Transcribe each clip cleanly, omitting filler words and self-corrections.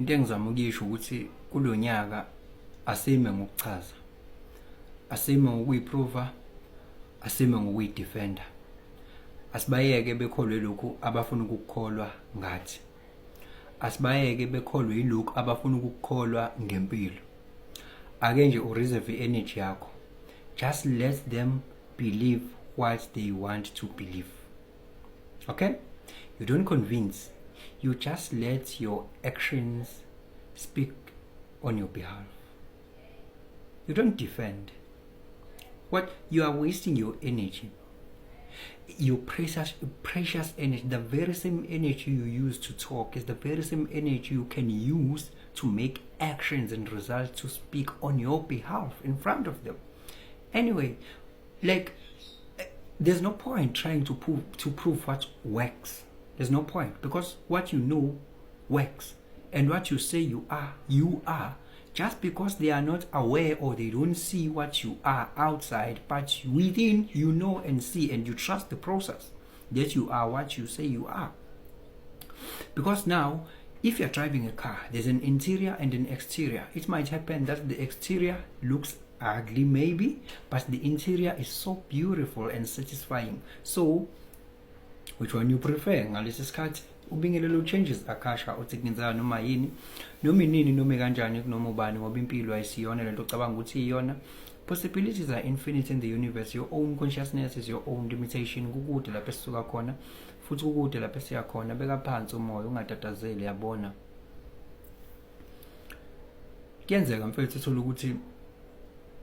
into engizama ukuyisho ukuthi kulonyaka asime ngokuchaza, asime ngokuyiprova, asime ngokuyidefenda. Asibayeke bekholwe lokhu abafuna ukukholwa ngathi. Asibayeke bekholwe yilokhu abafuna ukukholwa ngempilo. Ake nje ureserve energy yakho. Just let them believe what they want to believe. Okay? You don't convince. You just let your actions speak on your behalf. You don't defend. What? You are wasting your energy. Your precious energy, the very same energy you use to talk is the very same energy you can use to make actions and results to speak on your behalf in front of them. Anyway, like, there's no point trying to prove what works. There's no point, because what you know works, and what you say you are. Just because they are not aware or they don't see what you are outside, but within you know and see, and you trust the process that you are what you say you are. Because now, if you're driving a car, there's an interior and an exterior. It might happen that the exterior looks ugly maybe, but the interior is so beautiful and satisfying. So, which one you prefer? Ngalesi sikhathi ubingelelo changes akasha uthi kwenzeka noma yini noma inini noma kanjani kunoma ubani ngoba impilo ayisiyona lento ocabanga ukuthi iyona. Possibilities are infinite in the universe. Your own consciousness is your own limitation. Kukude lapho esisuka khona futhi kukude lapho esiya khona. Beka phansi umoya ungatatazeli, yabona. Kuyenzeka mfethu uthola ukuthi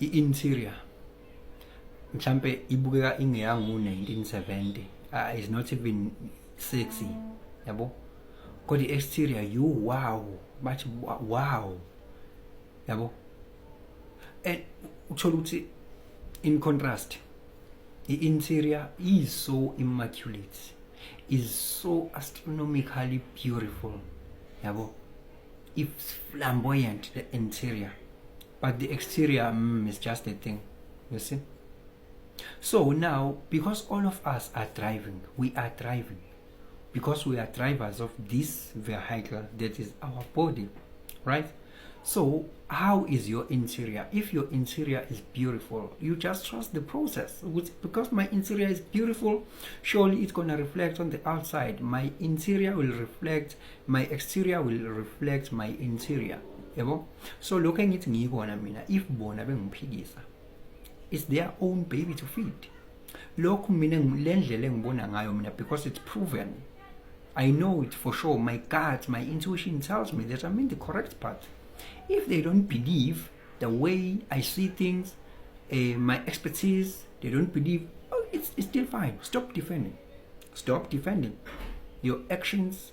i-interior mhlambe ibukeka ingeyangu 1970. Is not even sexy, yabo. Kodwa i-exterior you wow, but wow, yabo. And uthola ukuthi in contrast the-interior is so immaculate, is so astronomically beautiful, yabo. It's flamboyant, the interior, but the exterior is just a thing, you see. So now, because all of us are driving, we are driving because we are drivers of this vehicle that is our body, right? So how is your interior? If your interior is beautiful, you just trust the process. Because my interior is beautiful, surely it's gonna reflect on the outside. My interior will reflect, my exterior will reflect my interior, yabo. So looking at ngikona mina, if bona bengiphikisa, it's their own baby to feed. Lokhu mina lendlela engibona ngayo mina, because it's proven. I know it for sure. My gut, my intuition tells me that I'm in the correct path. If they don't believe the way I see things, my expertise, they don't believe, oh, it's still fine. Stop defending. Stop defending. Your actions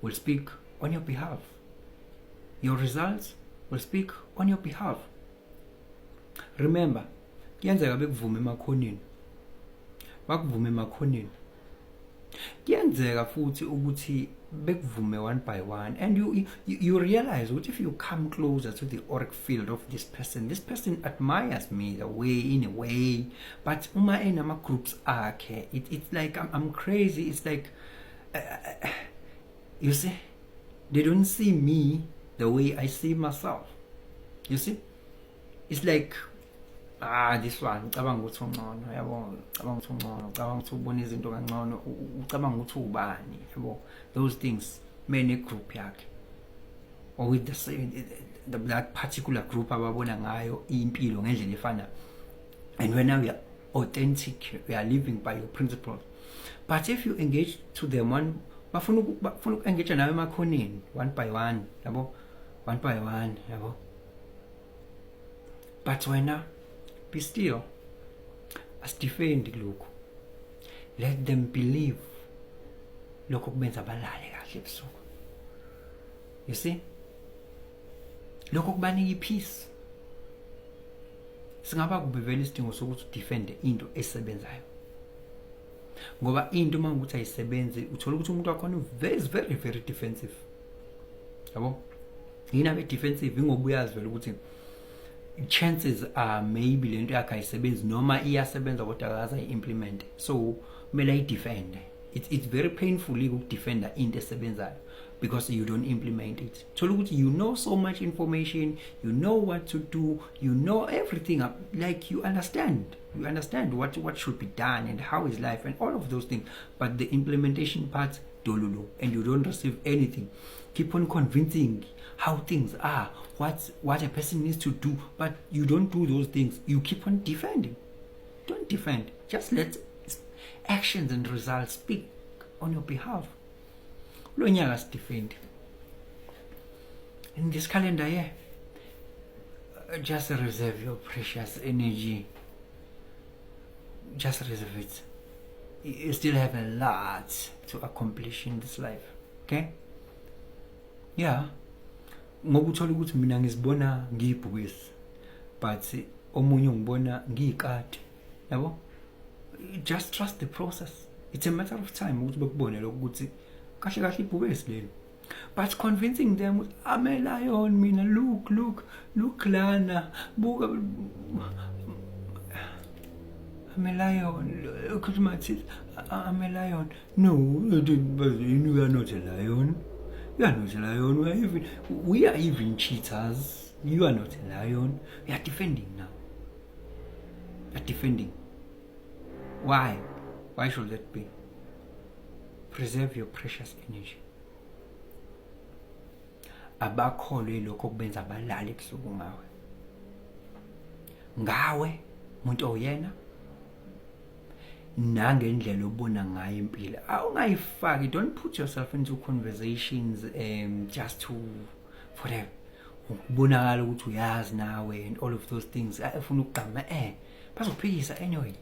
will speak on your behalf. Your results will speak on your behalf. Remember, kuyenzeka bekuvume emakhoneni. Bakuvume emakhoneni. Kuyenzeka futhi ukuthi bekuvume one by one, and you realize that if you come closer to the auric field of this person admires me in a way, but uma enama groups akhe, it's like I'm crazy. It's like you see, they don't see me the way I see myself. You see, it's like this one ucabanga ukuthi ungcono, yabo, ucabanga ukuthi ungcono, ucabanga ukuthi ubona izinto kangcono, ucabanga ukuthi ubani, yabo. Those things many group yakhe, or with the same that particular group ababona ngayo impilo ngendlela efana. And when now we are authentic, we are living by your principles. But if you engage to them one, bafuna engage nawe emakhoneni one by one, yabo, one by one, yabo. But wena be still, as defend lokhu. Let them believe lokho kubenza balale kahle ebusuku. You see? Lokho kubanika ipeace. Singaba kube vele isidingo sokuthi udefend into esebenzayo. Ngoba into uma ukuthi ayisebenze, uthola ukuthi umuntu wakho is very very defensive. Yabo? Yini abe defensive ngoba uyazi vele ukuthi chances are maybe lento yakhe ayisebenzi noma iyasebenza kodwa akaze ayi-implement. So kumele ayidefende. It's very painfully ukudefenda into esebenzayo because you don't implement it. Thola ukuthi you know so much information, you know what to do, you know everything, like you understand what should be done and how is life and all of those things, but the implementation part dololo, and you don't receive anything. Keep on convincing how things are, what a person needs to do, but you don't do those things. You keep on defending. Don't defend, just let actions and results speak on your behalf. Lo nyaka sidefend in this calendar year. Just reserve your precious energy, just reserve it. You still have a lot to accomplish in this life, okay? Yeah, ngoba uthola ukuthi mina ngizibona ngiyibhubesi but omunye ngibona ngiyikati, yabo. Just trust the process. It's a matter of time ukuthi bekubone lokho ukuthi kahle kahle ibhubesi lelo, but convincing them, I'm a lion mina, look lana, buka, I'm a lion, look at my teeth, I'm a lion. No, you are not a lion. You are not a lion. We are even cheaters. You are not a lion. We are defending now. We are defending. Why? Why should that be? Preserve your precious energy. Abakholwe lokho kubenza balale ebusuku ngawe umuntu oyena nangendlela obona ngayo impilo. Awungayifaki. Don't put yourself into conversations just to for them ukubonakala ukuthi uyazi nawe and all of those things. Ufuna ukugama bazophikisa anyway.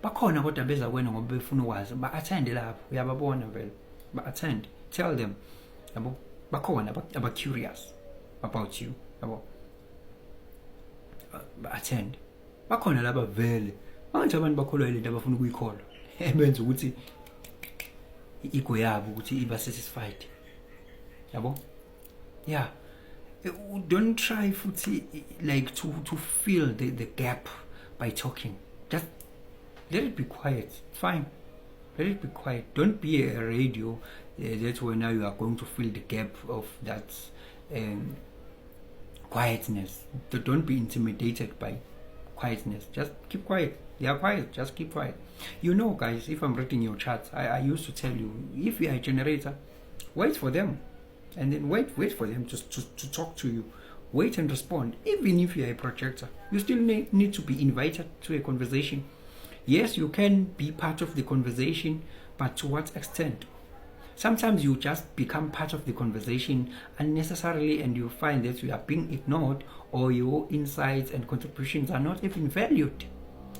Bakhona kodwa beza kwena ngoba befuna ukwazi, ba-attend lapho, uyababona vele, ba-attend, tell them, yabo, bakhona aba-curious about you, yabo, ba-attend. Bakhona laba vele, manje abantu bakholwa ile nto abafuna ukuyikholwa, benza ukuthi i-ego yabo ukuthi iba satisfied, yabo. Yeah, don't try futhi like to fill the gap by talking. Just let it be quiet. Fine. Let it be quiet. Don't be a radio. That's where now you are going to fill the gap of that quietness. Don't be intimidated by quietness. Just keep quiet. They are quiet. Just keep quiet. You know, guys, if I'm reading your charts, I used to tell you, if you are a generator, wait for them. And then wait for them to talk to you. Wait and respond. Even if you are a projector, you still need to be invited to a conversation. Yes, you can be part of the conversation, but to what extent? Sometimes you just become part of the conversation unnecessarily and you find that you are being ignored or your insights and contributions are not even valued.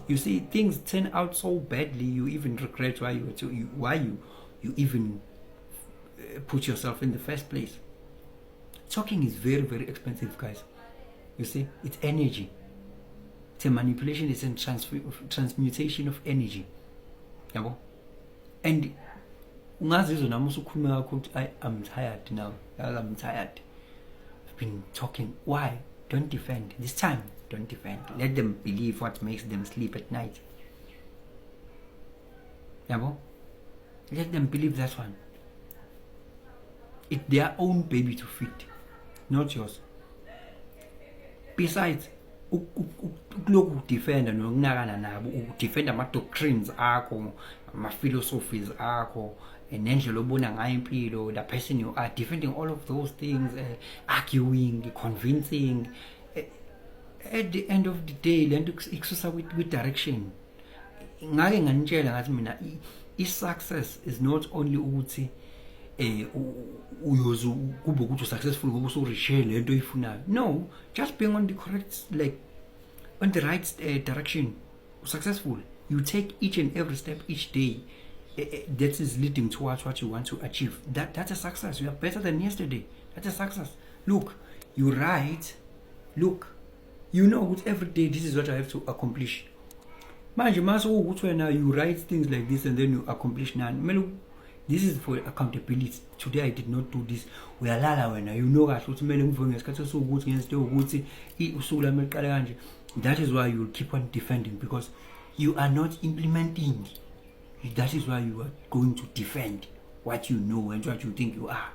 You see, things turn out so badly, you even regret why you even put yourself in the first place. Talking is very, very expensive, guys. You see, it's energy. It's a manipulation, it's a transmutation of energy. Yabo? And ungazizwa nami usukhuluma kakhulu ukuthi I'm tired now. I'm tired. I've been talking. Why? Don't defend. This time, don't defend. Let them believe what makes them sleep at night. Yabo? Let them believe that one. It's their own baby to feed, not yours. Besides, ukuloku defenda nokunakana nabo, ukudefenda ama-doctrines akho, ama-philosophies akho, nendlela obona ngayo impilo, the person you are, defending all of those things, arguing, convincing. At the end of the day, lento ikususa with direction. Ngake nganitshela ngathi mina i-success is not only ukuthi uyoze kube ukuthi successful ngoba usurishe lento oyifunayo. No, just being on the correct, like on the right direction. Successful. You take each and every step each day that is leading towards what you want to achieve. That's a success. You are better than yesterday. That's a success. Look, you write. Look, you know what every day this is what I have to accomplish. Manje maso ukuthi wena you write things like this and then you accomplish none. This is for accountability. Today I did not do this. Uyalala wena, you know kahle ukuthi kumele ngivuke ngesikhathi sokuthi ngezinto ukuthi usuku lami liqale kanje. That is why you will keep on defending, because you are not implementing. That is why you are going to defend what you know and what you think you are.